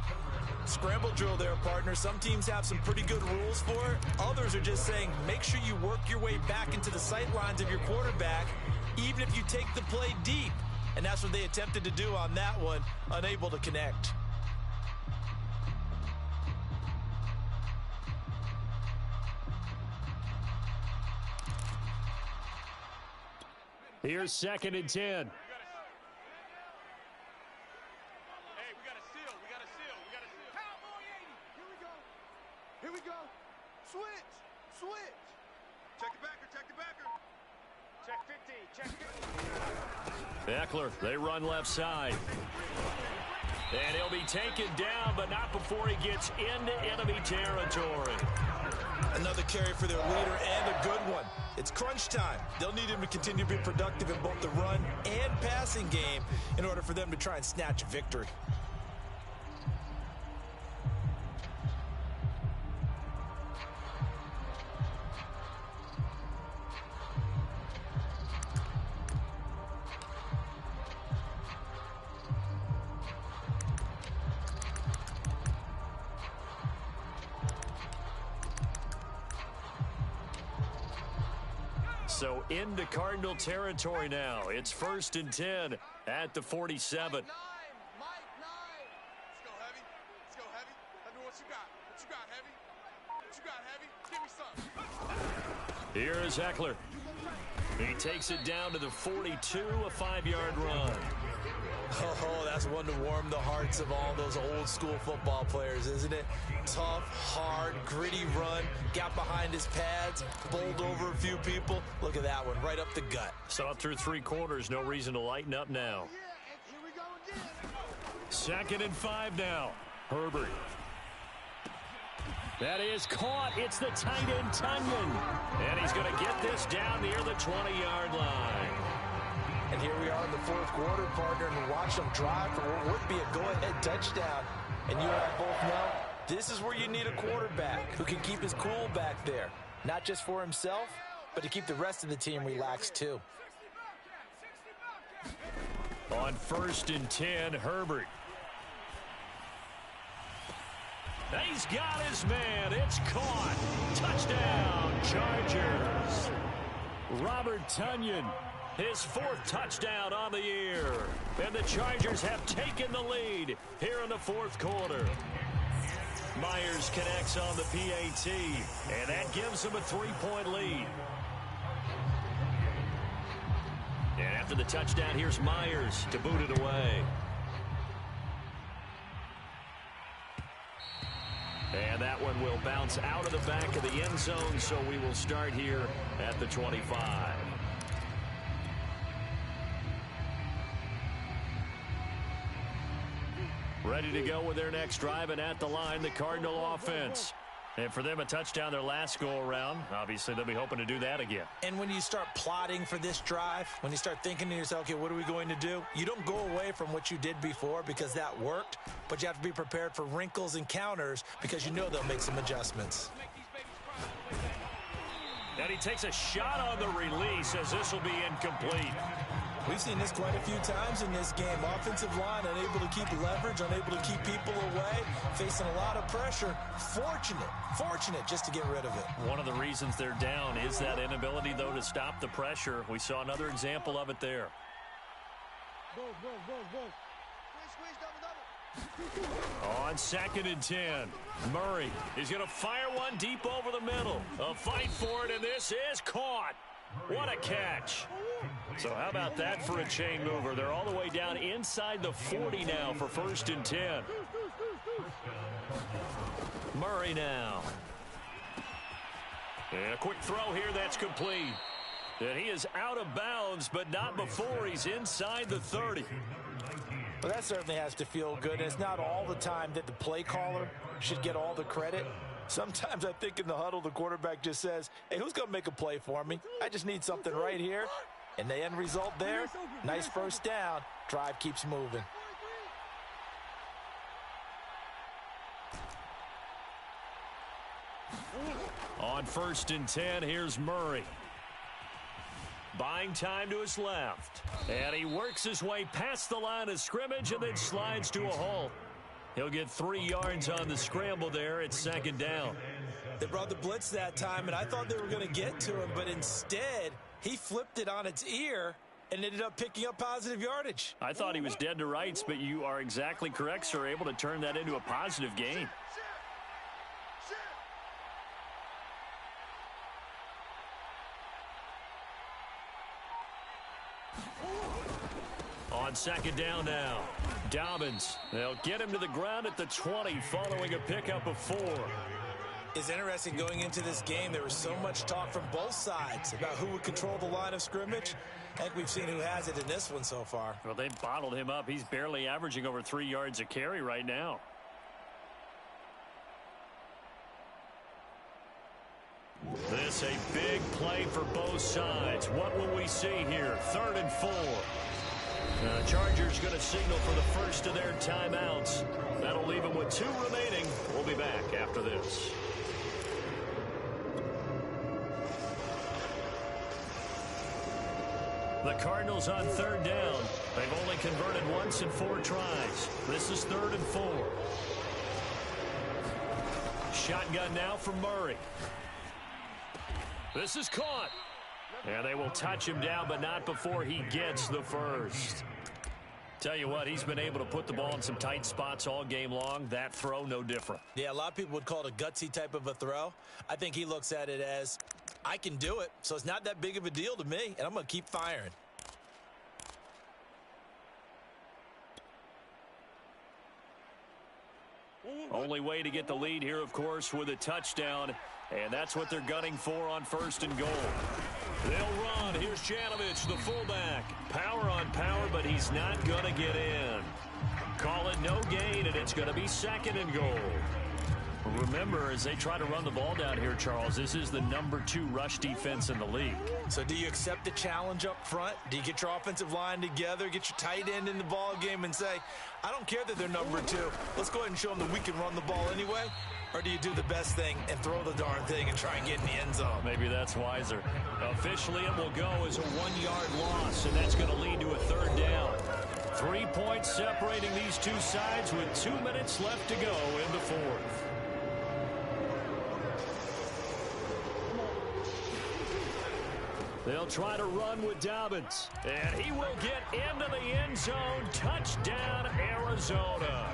Scramble drill there, partner. Some teams have some pretty good rules for it. Others are just saying, make sure you work your way back into the sight lines of your quarterback, even if you take the play deep. And that's what they attempted to do on that one, unable to connect. Here's 2nd and 10. Here we go. Switch. Check the backer. Check 50. Eckler, they run left side. And he'll be taken down, but not before he gets into enemy territory. Another carry for their leader and a good one. It's crunch time. They'll need him to continue to be productive in both the run and passing game in order for them to try and snatch a victory. So into Cardinal territory now. It's 1st and 10 at the 47. Mike 9. Let's go heavy. Tell me what you got. Give me some. Here's Eckler. He takes it down to the 42, a 5-yard run. Oh, that's one to warm the hearts of all those old school football players, isn't it? Tough, hard, gritty run, got behind his pads, bowled over a few people. Look at that one, right up the gut. So through 3 quarters, no reason to lighten up now. Here we go again. 2nd and 5 now. Herbert. That is caught. It's the tight end, Tunyon. And he's going to get this down near the 20-yard line. And here we are in the 4th quarter, partner, and watch them drive for what would be a go-ahead touchdown. And you and I both know this is where you need a quarterback who can keep his cool back there. Not just for himself, but to keep the rest of the team relaxed too. On 1st and 10, Herbert. He's got his man. It's caught. Touchdown, Chargers. Robert Tunyon, his 4th touchdown on the year. And the Chargers have taken the lead here in the 4th quarter. Myers connects on the PAT, and that gives them a 3-point lead. And after the touchdown, here's Myers to boot it away. And that one will bounce out of the back of the end zone, so we will start here at the 25. Ready to go with their next drive, and at the line, the Cardinal offense. And for them, a touchdown their last go-around. Obviously, they'll be hoping to do that again. And when you start plotting for this drive, when you start thinking to yourself, okay, what are we going to do? You don't go away from what you did before because that worked, but you have to be prepared for wrinkles and counters because you know they'll make some adjustments. And he takes a shot on the release as this will be incomplete. We've seen this quite a few times in this game. Offensive line unable to keep leverage, unable to keep people away, facing a lot of pressure. Fortunate just to get rid of it. One of the reasons they're down is that inability, though, to stop the pressure. We saw another example of it there. On 2nd and 10, Murray is going to fire one deep over the middle. A fight for it, and this is caught. What a catch. So how about that for a chain mover? They're all the way down inside the 40 now for 1st and 10. Murray now. And a quick throw here that's complete. And he is out of bounds, but not before he's inside the 30. Well, that certainly has to feel good. And it's not all the time that the play caller should get all the credit. Sometimes I think in the huddle, the quarterback just says, hey, who's going to make a play for me? I just need something right here. And the end result there, nice first down. Drive keeps moving. On 1st and 10, here's Murray. Buying time to his left. And he works his way past the line of scrimmage and then slides to a halt. He'll get 3 yards on the scramble there. It's 2nd down. They brought the blitz that time, and I thought they were going to get to him, but instead he flipped it on its ear and ended up picking up positive yardage. I thought he was dead to rights, but you are exactly correct, sir. Able to turn that into a positive gain. On 2nd down now, Dobbins. They'll get him to the ground at the 20 following a pickup of 4. It's interesting going into this game. There was so much talk from both sides about who would control the line of scrimmage. I think we've seen who has it in this one so far. Well, they bottled him up. He's barely averaging over 3 yards a carry right now. This a big play for both sides. What will we see here? 3rd and 4. The Chargers going to signal for the first of their timeouts. That'll leave them with 2 remaining. We'll be back after this. The Cardinals on 3rd down. They've only converted once in 4 tries. This is 3rd and 4. Shotgun now from Murray. This is caught. And they will touch him down, but not before he gets the first. Tell you what, he's been able to put the ball in some tight spots all game long. That throw, no different. Yeah, a lot of people would call it a gutsy type of a throw. I think he looks at it as, I can do it, so it's not that big of a deal to me, and I'm going to keep firing. Only way to get the lead here, of course, with a touchdown. And that's what they're gunning for on 1st and goal. They'll run. Here's Janovich, the fullback. Power on power, but he's not going to get in. Call it no gain, and it's going to be 2nd and goal. Remember, as they try to run the ball down here, Charles, this is the number 2 rush defense in the league. So do you accept the challenge up front? Do you get your offensive line together, get your tight end in the ball game and say, I don't care that they're number 2. Let's go ahead and show them that we can run the ball anyway? Or do you do the best thing and throw the darn thing and try and get in the end zone? Maybe that's wiser. Officially, it will go as a 1-yard loss, and that's going to lead to a 3rd down. 3 points separating these two sides with 2 minutes left to go in the 4th. They'll try to run with Dobbins, and he will get into the end zone. Touchdown, Arizona.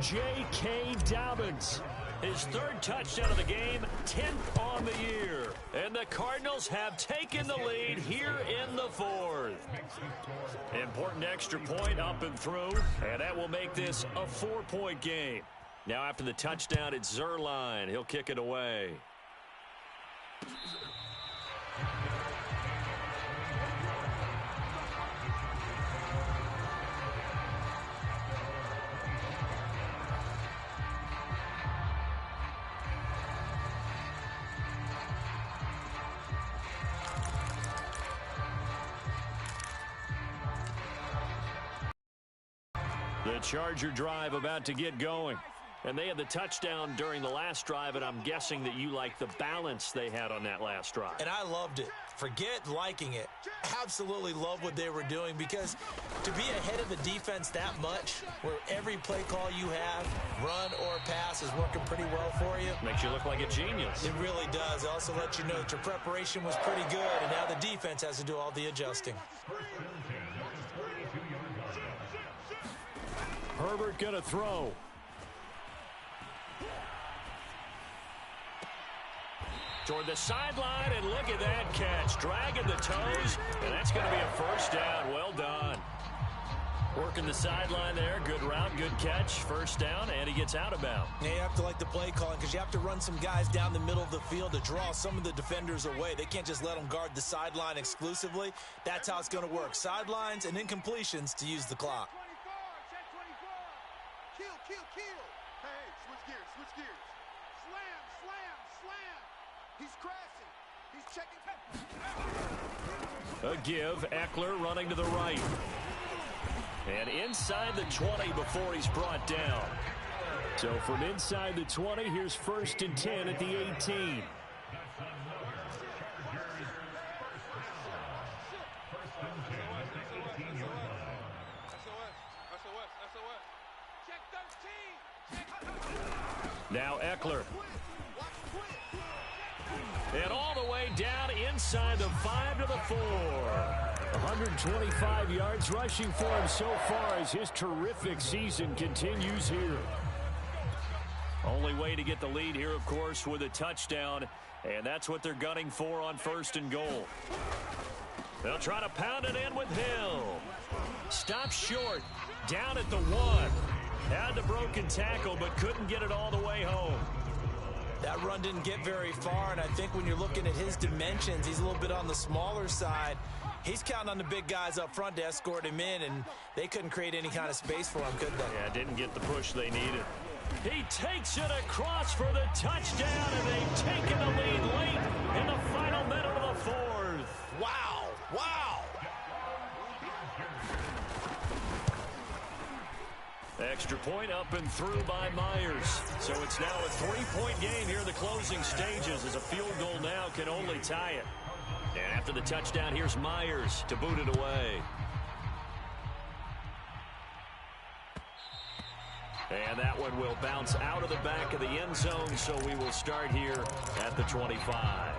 J.K. Dobbins, his 3rd touchdown of the game, 10th on the year. And the Cardinals have taken the lead here in the 4th. Important extra point up and through, and that will make this a 4-point game. Now after the touchdown, it's Zerline. He'll kick it away. The Charger drive about to get going. And they had the touchdown during the last drive, and I'm guessing that you like the balance they had on that last drive. And I loved it. Forget liking it. Absolutely love what they were doing, because to be ahead of the defense that much, where every play call you have, run or pass, is working pretty well for you. Makes you look like a genius. It really does. It also lets you know that your preparation was pretty good, and now the defense has to do all the adjusting. Herbert going to throw. Toward the sideline, and look at that catch. Dragging the toes, and that's going to be a first down. Well done. Working the sideline there. Good route, good catch. First down, and he gets out of bounds. Now you have to like the play calling, because you have to run some guys down the middle of the field to draw some of the defenders away. They can't just let them guard the sideline exclusively. That's how it's going to work. Sidelines and incompletions to use the clock. 24, check 24. Kill. Hey, switch gears. Slam. He's crashing. He's checking. A give. Eckler running to the right. And inside the 20 before he's brought down. So from inside the 20, here's 1st and 10 at the 18. Now Eckler. And all the way down inside the 5 to the 4. 125 yards rushing for him so far as his terrific season continues here. Only way to get the lead here, of course, with a touchdown. And that's what they're gunning for on 1st and goal. They'll try to pound it in with Hill. Stop short. Down at the 1. Had the broken tackle, but couldn't get it all the way home. That run didn't get very far, and I think when you're looking at his dimensions, he's a little bit on the smaller side. He's counting on the big guys up front to escort him in, and they couldn't create any kind of space for him, could they? Yeah, didn't get the push they needed. He takes it across for the touchdown, and they've taken the lead late in the final minute of the 4th. Wow. Extra point up and through by Myers. So it's now a 3-point game here in the closing stages, as a field goal now can only tie it. And after the touchdown, here's Myers to boot it away. And that one will bounce out of the back of the end zone, so we will start here at the 25.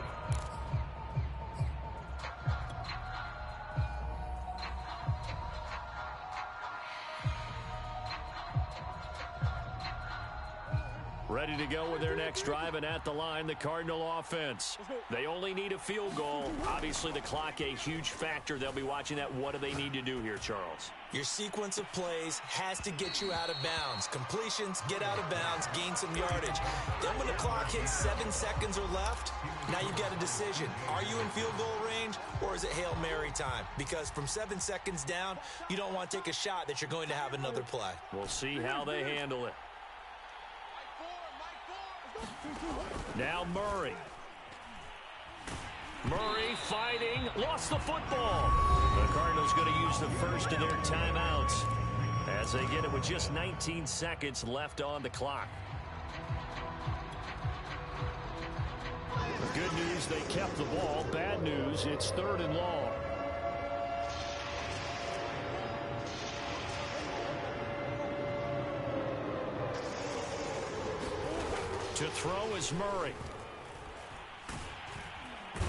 Ready to go with their next drive, and at the line, the Cardinal offense. They only need a field goal. Obviously, the clock a huge factor. They'll be watching that. What do they need to do here, Charles? Your sequence of plays has to get you out of bounds. Completions, get out of bounds, gain some yardage. Then when the clock hits 7 seconds or left, now you've got a decision. Are you in field goal range, or is it Hail Mary time? Because from 7 seconds down, you don't want to take a shot that you're going to have another play. We'll see how they handle it. Now Murray. Murray fighting, lost the football. The Cardinals going to use the first of their timeouts as they get it with just 19 seconds left on the clock. The good news, they kept the ball. Bad news, it's 3rd and long. To throw is Murray.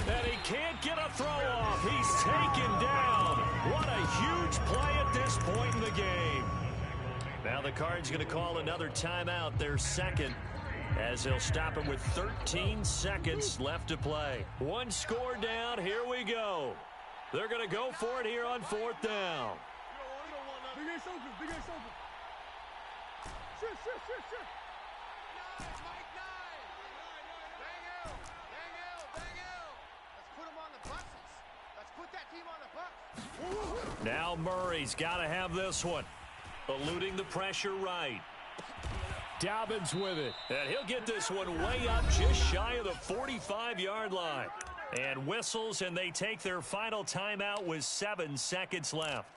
And he can't get a throw off. He's taken down. What a huge play at this point in the game. Now the Cards going to call another timeout, their second, as they'll stop him with 13 seconds left to play. One score down. Here we go. They're going to go for it here on 4th down. Big ace open. Shit. Mike 9. Dang ill. Let's put him on the buses. Let's put that team on the bus. Now Murray's got to have this one. Eluding the pressure right. Dobbins with it. And he'll get this one way up just shy of the 45-yard line. And whistles, and they take their final timeout with 7 seconds left.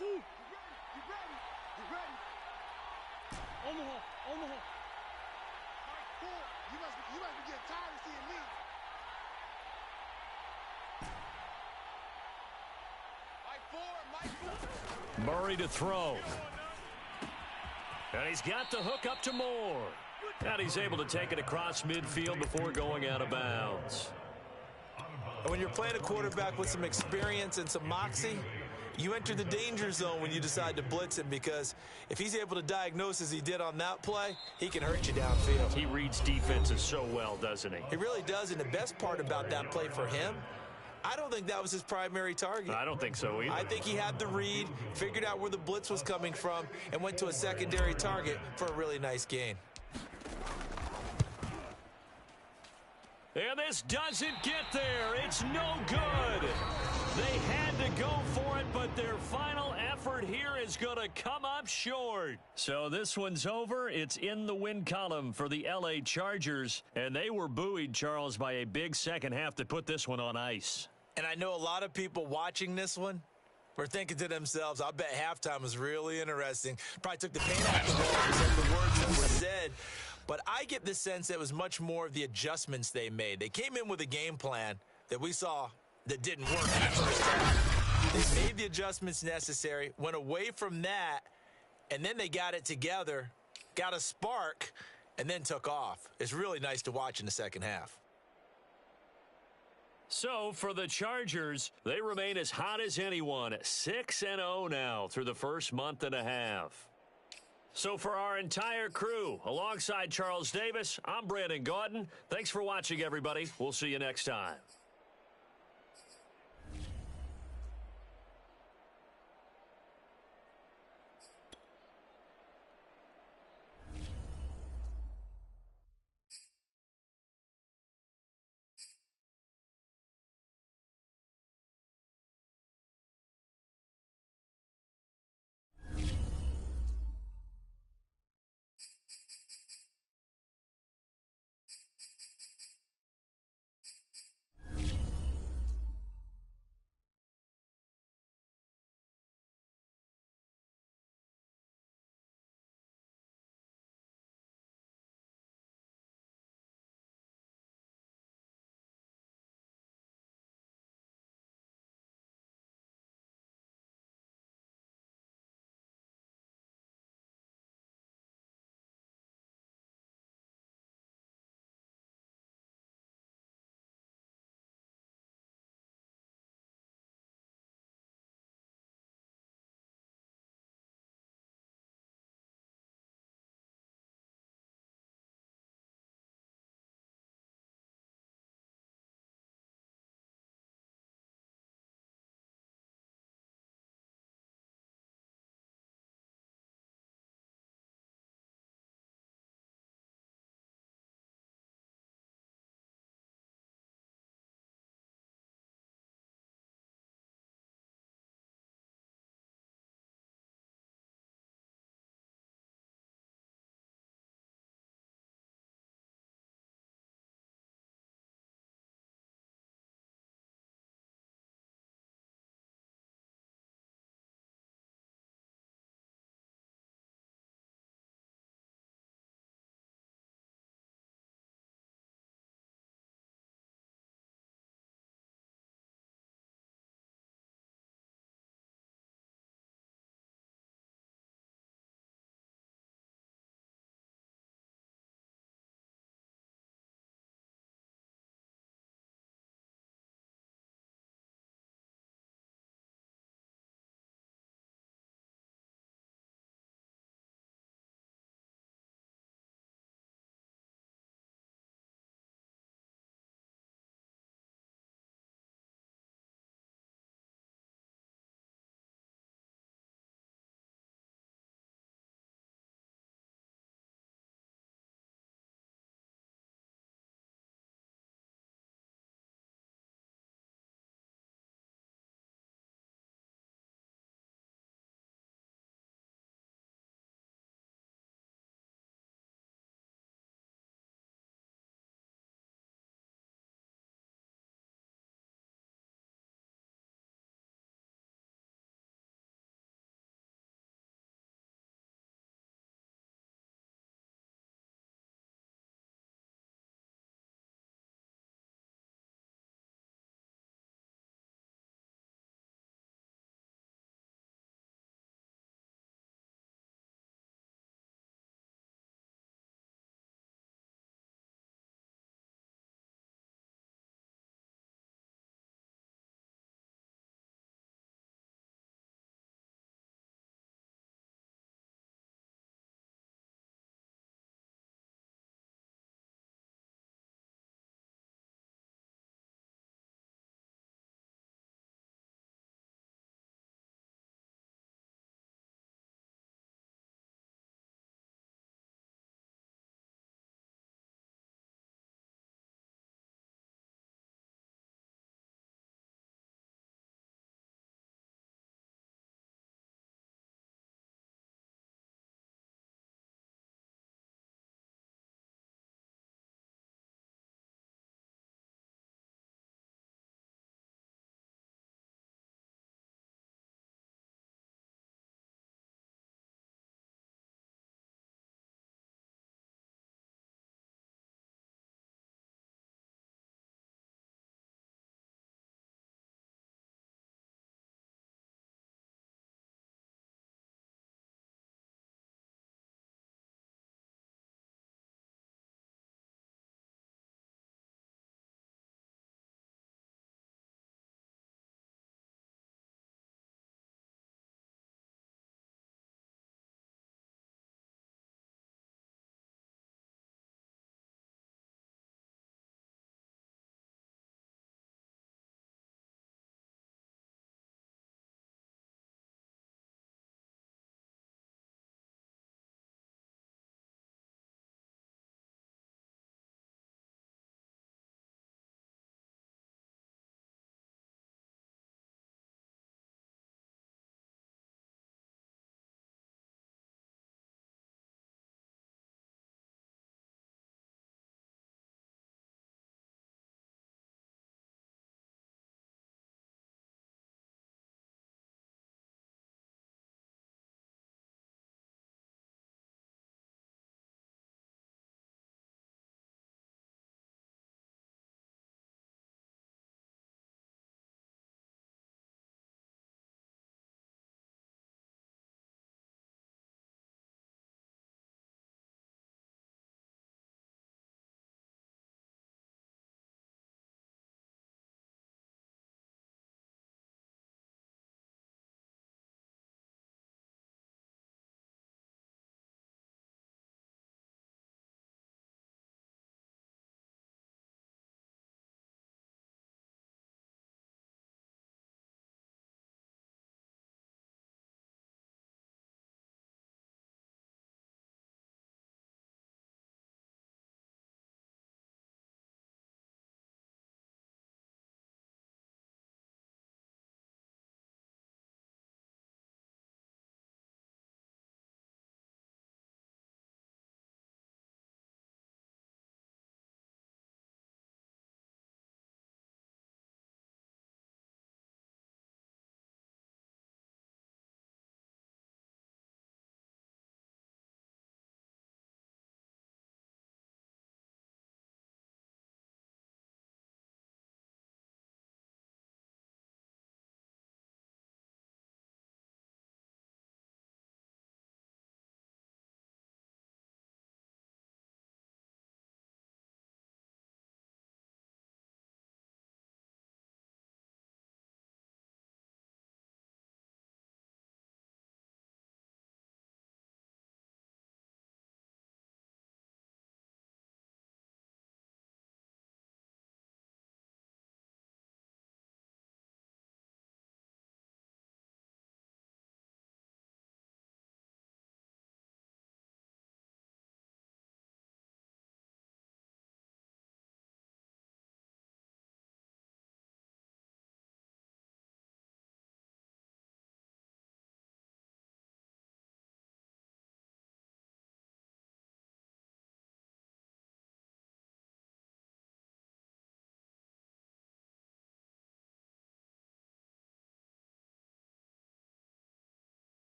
You ready? Omaha. Mike 4, you must be getting tired of seeing me. Mike 4. Murray to throw. And he's got the hook up to Moore. And he's able to take it across midfield before going out of bounds. And when you're playing a quarterback with some experience and some moxie, you enter the danger zone when you decide to blitz him, because if he's able to diagnose as he did on that play, he can hurt you downfield. He reads defenses so well, doesn't he? He really does, and the best part about that play for him, I don't think that was his primary target. I don't think so either. I think he had the read, figured out where the blitz was coming from, and went to a secondary target for a really nice gain. And this doesn't get there. It's no good. They had to go for it, but their final effort here is going to come up short. So this one's over. It's in the win column for the L.A. Chargers, and they were buoyed, Charles, by a big second half to put this one on ice. And I know a lot of people watching this one were thinking to themselves, I bet halftime was really interesting. Probably took the paint off the ball with some of the words that were said. But I get the sense that it was much more of the adjustments they made. They came in with a game plan that we saw that didn't work in the first half. They made the adjustments necessary, went away from that, and then they got it together, got a spark, and then took off. It's really nice to watch in the second half. So for the Chargers, they remain as hot as anyone, 6-0 now through the first month and a half. So for our entire crew, alongside Charles Davis, I'm Brandon Gaudin. Thanks for watching, everybody. We'll see you next time.